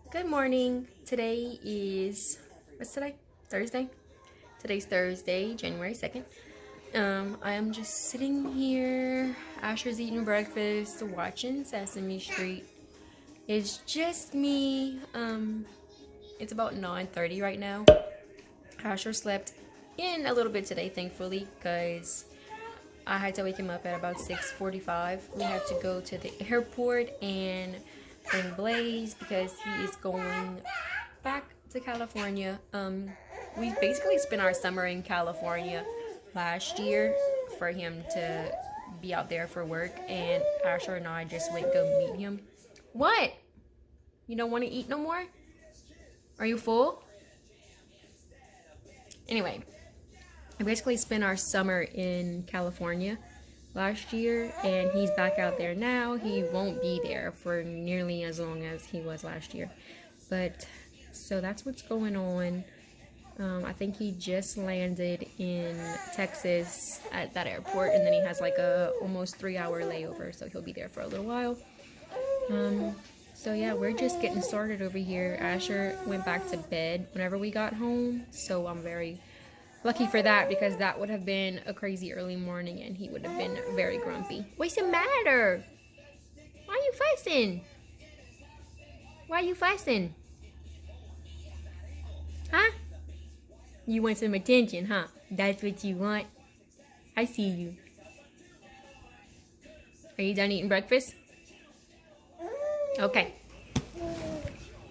Good morning. Today is, what's today? Thursday? Today's Thursday, January 2nd. I am just sitting here. Asher's eating breakfast, watching Sesame Street. It's just me. It's about 9:30 right now. Asher slept in a little bit today, thankfully, because I had to wake him up at about 6:45. We had to go to the airport and bring Blaize because he is going back to California. We basically spent our summer in California last year for him to be out there for work, and Asher and I just went go meet him. What? You don't want to eat no more? Are you full? Anyway, I basically spent our summer in California last year, and he's back out there now. He won't be there for nearly as long as he was last year. But so that's what's going on. I think he just landed in Texas at that airport, and then he has like a almost 3-hour layover, so he'll be there for a little while. So yeah, we're just getting started over here. Asher went back to bed whenever we got home, so I'm very lucky for that, because that would have been a crazy early morning and he would have been very grumpy. What's the matter? Why are you fussing? Why are you fussing? Huh? You want some attention, huh? That's what you want? I see you. Are you done eating breakfast? Okay.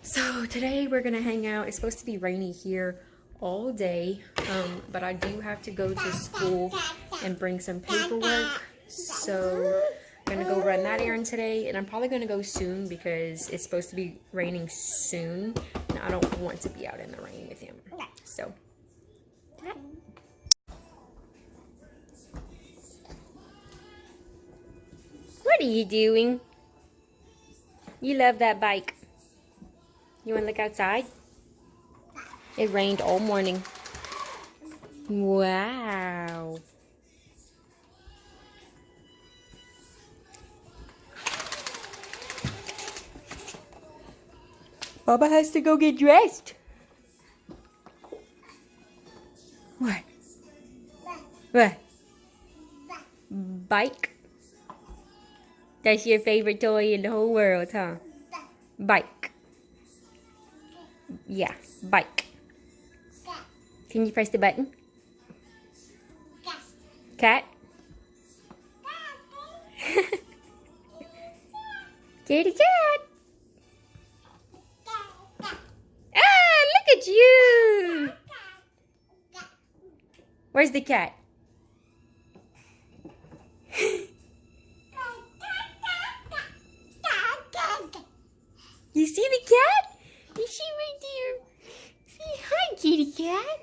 So today we're gonna hang out. It's supposed to be rainy here all day, but I do have to go to school and bring some paperwork, so I'm gonna go run that errand today, and I'm probably gonna go soon because it's supposed to be raining soon and I don't want to be out in the rain with him. So what are you doing? You love that bike. You want to look outside? It rained all morning. Wow. Baba has to go get dressed. What? What? Bike? That's your favorite toy in the whole world, huh? Bike. Yeah, bike. Can you press the button? Cat? Kitty cat! Ah, look at you! Where's the cat? You see the cat? Is she right there? Say hi, kitty cat.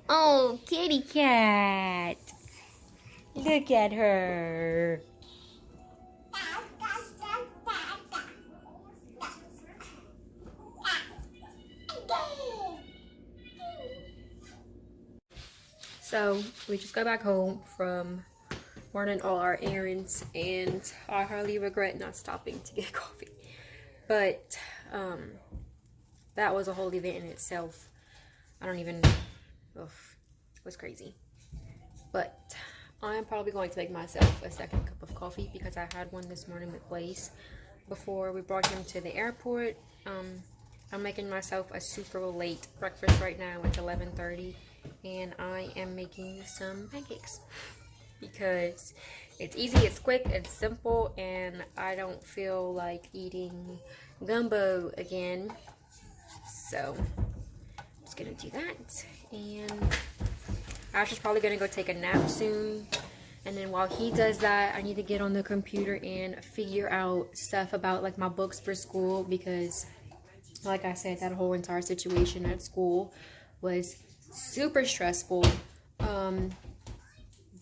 Oh, kitty cat. Look at her. So we just got back home from running all our errands, and I hardly regret not stopping to get coffee. But that was a whole event in itself. I don't even, it was crazy. But I'm probably going to make myself a second cup of coffee because I had one this morning with Blaize before we brought him to the airport. I'm making myself a super late breakfast right now. It's 11:30, and I am making some pancakes because it's easy, it's quick, it's simple, and I don't feel like eating gumbo again. So I'm just gonna do that, and Asher's probably gonna go take a nap soon, and then while he does that, I need to get on the computer and figure out stuff about like my books for school, because like I said, that whole entire situation at school was super stressful.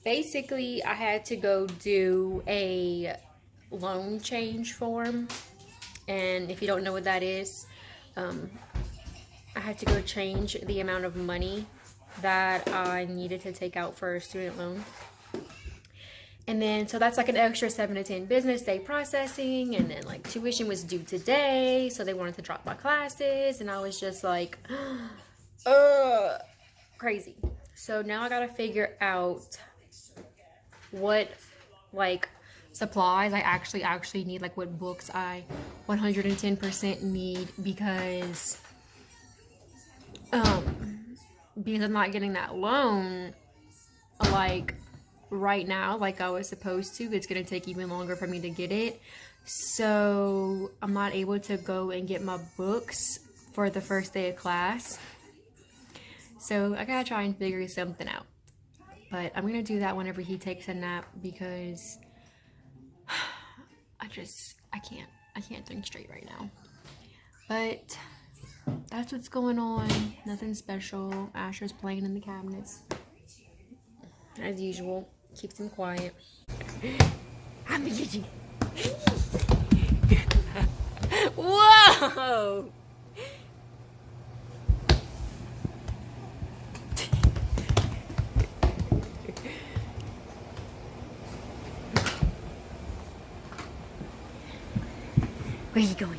Basically, I had to go do a loan change form, and if you don't know what that is, I had to go change the amount of money that I needed to take out for a student loan. And then, so that's like an extra 7 to 10 business day processing. And then like tuition was due today. So they wanted to drop my classes. And I was just like, crazy. So now I got to figure out what like supplies I actually need, like what books I 110% need, because I'm not getting that loan like right now like I was supposed to. It's gonna take even longer for me to get it, so I'm not able to go and get my books for the first day of class. So I gotta try and figure something out, but I'm gonna do that whenever he takes a nap, because I can't think straight right now. But that's what's going on. Nothing special. Asher's playing in the cabinets as usual. Keeps him quiet. I'm a Gigi. Whoa! Where are you going?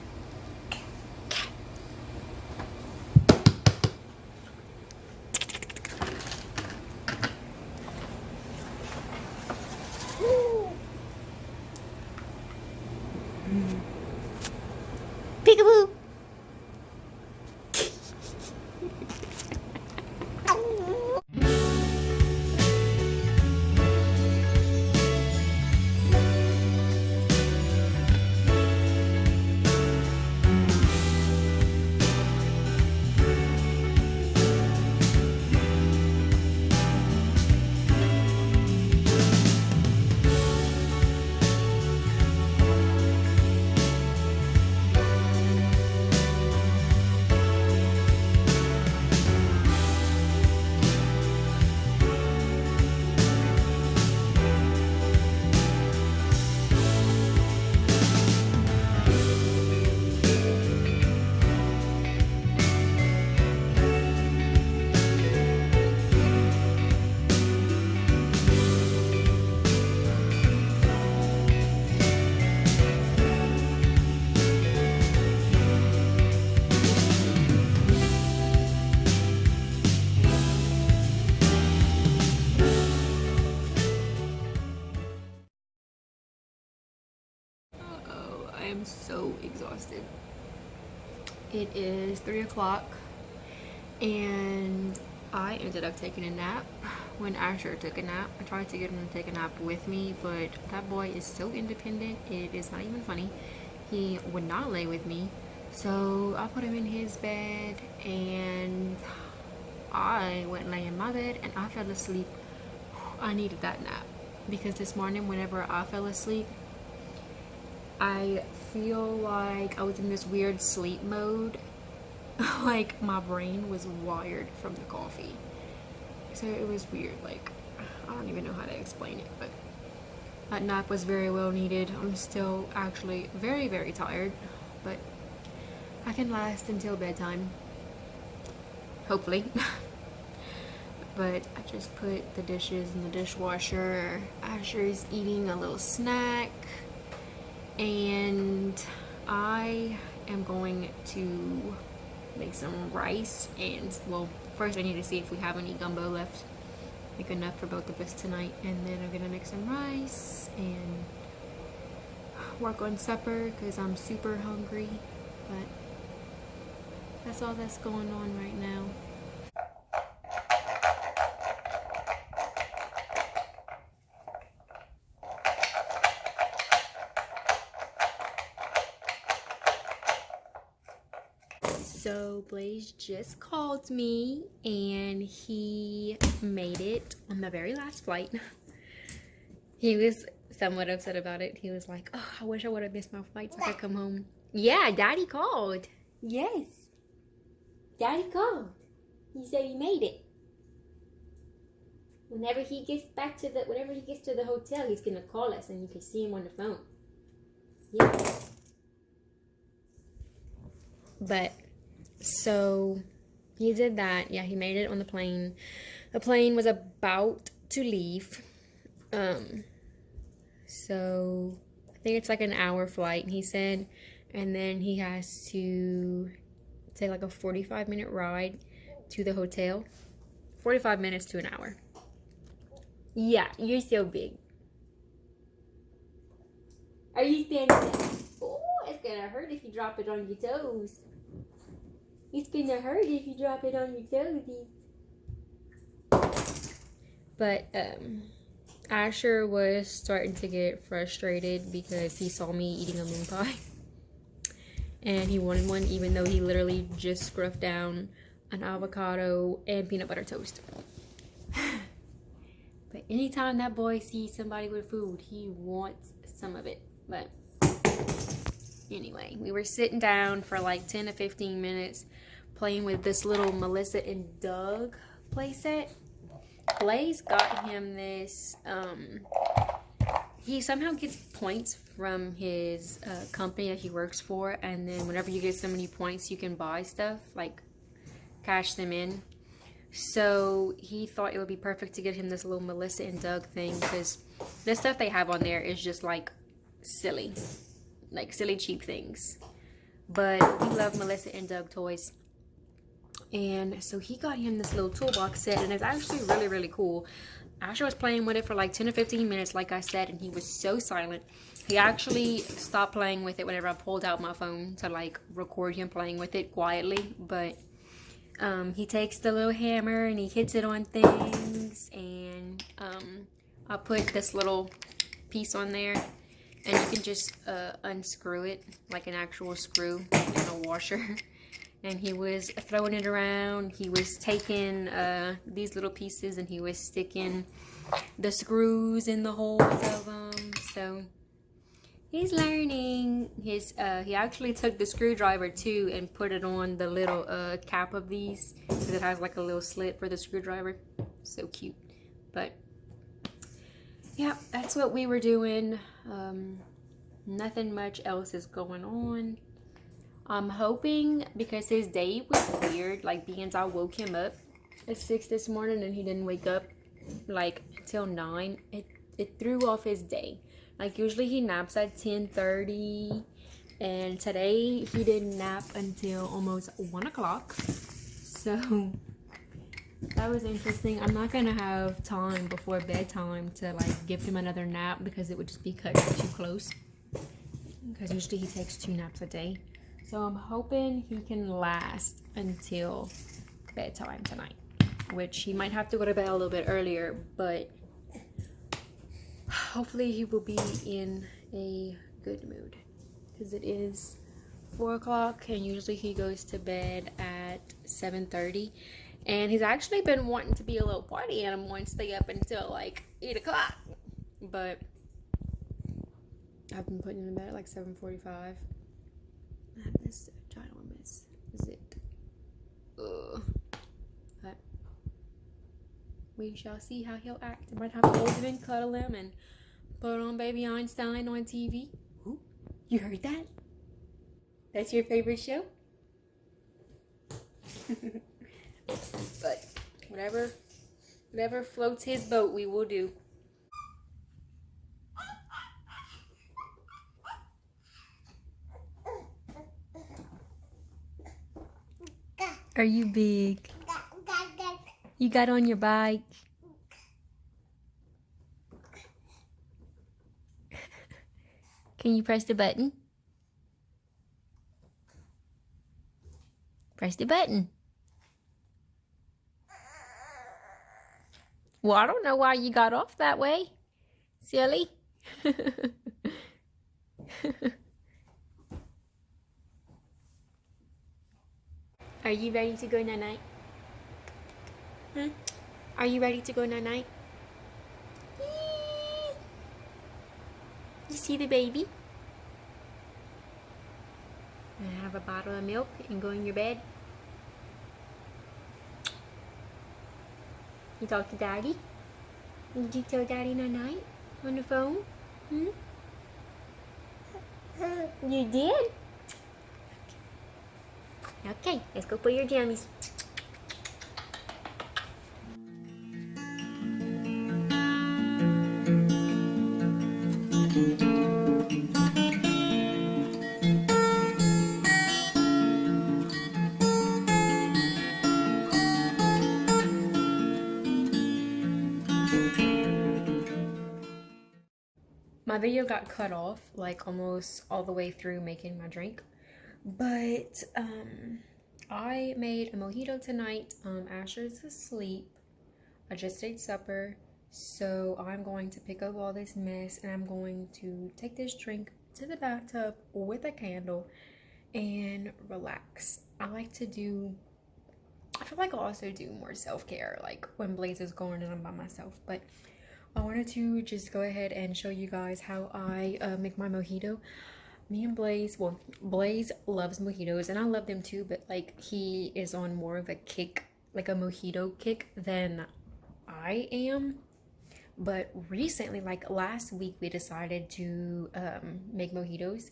Peekaboo! I am so exhausted. It is 3 o'clock and I ended up taking a nap when Asher took a nap. I tried to get him to take a nap with me, but that boy is so independent, it is not even funny. He would not lay with me. So I put him in his bed and I went and lay in my bed and I fell asleep. I needed that nap because this morning whenever I fell asleep, I feel like I was in this weird sleep mode. Like my brain was wired from the coffee. So it was weird. Like, I don't even know how to explain it, but that nap was very well needed. I'm still actually very, very tired, but I can last until bedtime. Hopefully. But I just put the dishes in the dishwasher. Asher's eating a little snack. And I am going to make some rice, and well, first I need to see if we have any gumbo left, make enough for both of us tonight, and then I'm gonna make some rice and work on supper because I'm super hungry. But that's all that's going on right now. So Blaize just called me and he made it on the very last flight. He was somewhat upset about it. He was like, oh, I wish I would have missed my flight so I could come home. Yeah, Daddy called. Yes. Daddy called. He said he made it. Whenever he gets to the hotel, he's gonna call us and you can see him on the phone. Yeah. But so he did that. Yeah, he made it on the plane. The plane was about to leave. So I think it's like an hour flight, he said. And then he has to take like a 45-minute ride to the hotel. 45 minutes to an hour. Yeah, you're so big. Are you standing there? Oh, it's gonna hurt if you drop it on your toes. It's gonna hurt if you drop it on your toesies. But Asher was starting to get frustrated because he saw me eating a moon pie. And he wanted one, even though he literally just scruffed down an avocado and peanut butter toast. But anytime that boy sees somebody with food, he wants some of it. But anyway, we were sitting down for like 10 to 15 minutes playing with this little Melissa and Doug playset. Blaize got him this, he somehow gets points from his company that he works for, and then whenever you get so many points, you can buy stuff, like cash them in. So he thought it would be perfect to get him this little Melissa and Doug thing, because the stuff they have on there is just like silly cheap things. But we love Melissa and Doug toys. And so he got him this little toolbox set, and it's actually really, really cool. Asher was playing with it for like 10 to 15 minutes, like I said, and he was so silent. He actually stopped playing with it whenever I pulled out my phone to like record him playing with it quietly. But he takes the little hammer and he hits it on things, and I put this little piece on there, and you can just unscrew it like an actual screw in a washer. And he was throwing it around. He was taking these little pieces and he was sticking the screws in the holes of them. So he's learning. He actually took the screwdriver too and put it on the little cap of these, because it has like a little slit for the screwdriver. So cute. But yeah, that's what we were doing. Nothing much else is going on. I'm hoping, because his day was weird, like being I woke him up at 6 this morning and he didn't wake up like till 9. It threw off his day. Like usually he naps at 10:30, and today he didn't nap until almost 1 o'clock. So that was interesting. I'm not gonna have time before bedtime to like give him another nap, because it would just be cut too close, because usually he takes 2 naps a day. So I'm hoping he can last until bedtime tonight, which he might have to go to bed a little bit earlier, but hopefully he will be in a good mood, because it is 4 o'clock and usually he goes to bed at 7:30, and he's actually been wanting to be a little party animal and stay up until like 8 o'clock, but I've been putting him in bed at like 7:45. I have this ginormous zit. But we shall see how he'll act. I might have to hold him and cuddle him and put on Baby Einstein on TV. Ooh, you heard that? That's your favorite show? But whatever floats his boat, we will do. Are you big? You got on your bike? Can you press the button? Press the button. Well, I don't know why you got off that way. Silly. Are you ready to go night-night? Are you ready to go night-night? You see the baby? And have a bottle of milk and go in your bed. You talk to Daddy? Did you tell Daddy night-night on the phone? You did? Okay, let's go put your jammies. my video got cut off like almost all the way through making my drink. But I made a mojito tonight. Asher's asleep. I just ate supper. So I'm going to pick up all this mess and I'm going to take this drink to the bathtub with a candle and relax. I feel like I'll also do more self-care like when Blaize is going and I'm by myself. But I wanted to just go ahead and show you guys how I make my mojito. Me and Blaize, well, Blaize loves mojitos and I love them too, but like he is on more of a kick, like a mojito kick than I am. But recently, like last week, we decided to make mojitos,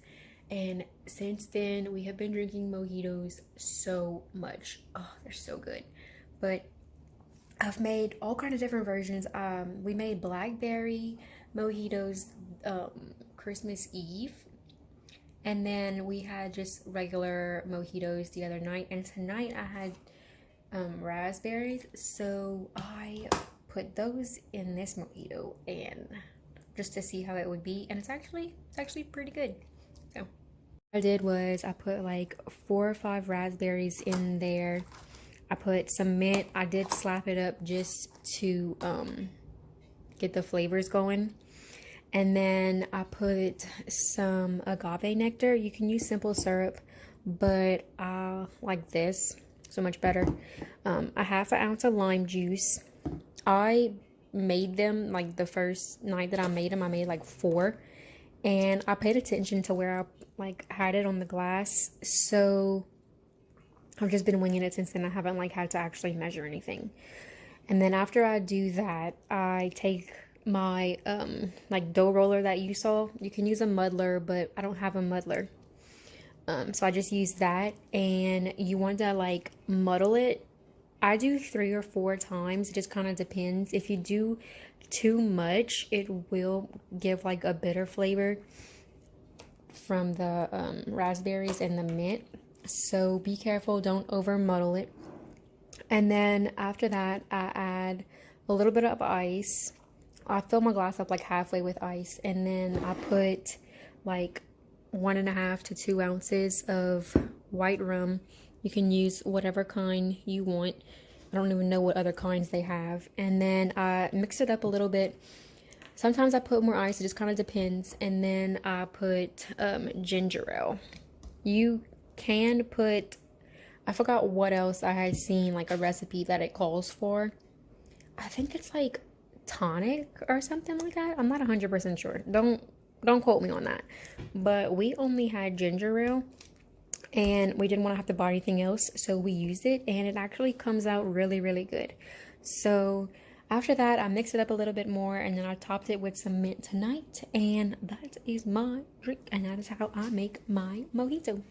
and since then we have been drinking mojitos so much. Oh, they're so good. But I've made all kinds of different versions. We made blackberry mojitos Christmas Eve, and then we had just regular mojitos the other night, and tonight I had raspberries, so I put those in this mojito and just to see how it would be, and it's actually pretty good. So what I did was I put like 4 or 5 raspberries in there. I put some mint. I did slap it up just to get the flavors going. And then I put some agave nectar. You can use simple syrup, but I like this so much better. A ½ ounce of lime juice. I made them like the first night that I made them. I made like 4, and I paid attention to where I like had it on the glass. So I've just been winging it since then. I haven't like had to actually measure anything. And then after I do that, I take my like dough roller that you saw. You can use a muddler, but I don't have a muddler. So I just use that, and you want to like muddle it. I do 3 or 4 times. It just kind of depends. If you do too much, it will give like a bitter flavor from the raspberries and the mint. So be careful, don't over muddle it. And then after that, I add a little bit of ice. I fill my glass up like halfway with ice, and then I put like 1½ to 2 ounces of white rum. You can use whatever kind you want. I don't even know what other kinds they have. And then I mix it up a little bit. Sometimes I put more ice. It just kind of depends. And then I put ginger ale. You can put, I forgot what else I had seen, like a recipe that it calls for. I think it's like tonic or something like that. I'm not 100% sure. Don't quote me on that. But we only had ginger ale, and we didn't want to have to buy anything else, so we used it, and it actually comes out really, really good. So after that, I mixed it up a little bit more, and then I topped it with some mint tonight, and that is my drink, and that is how I make my mojito.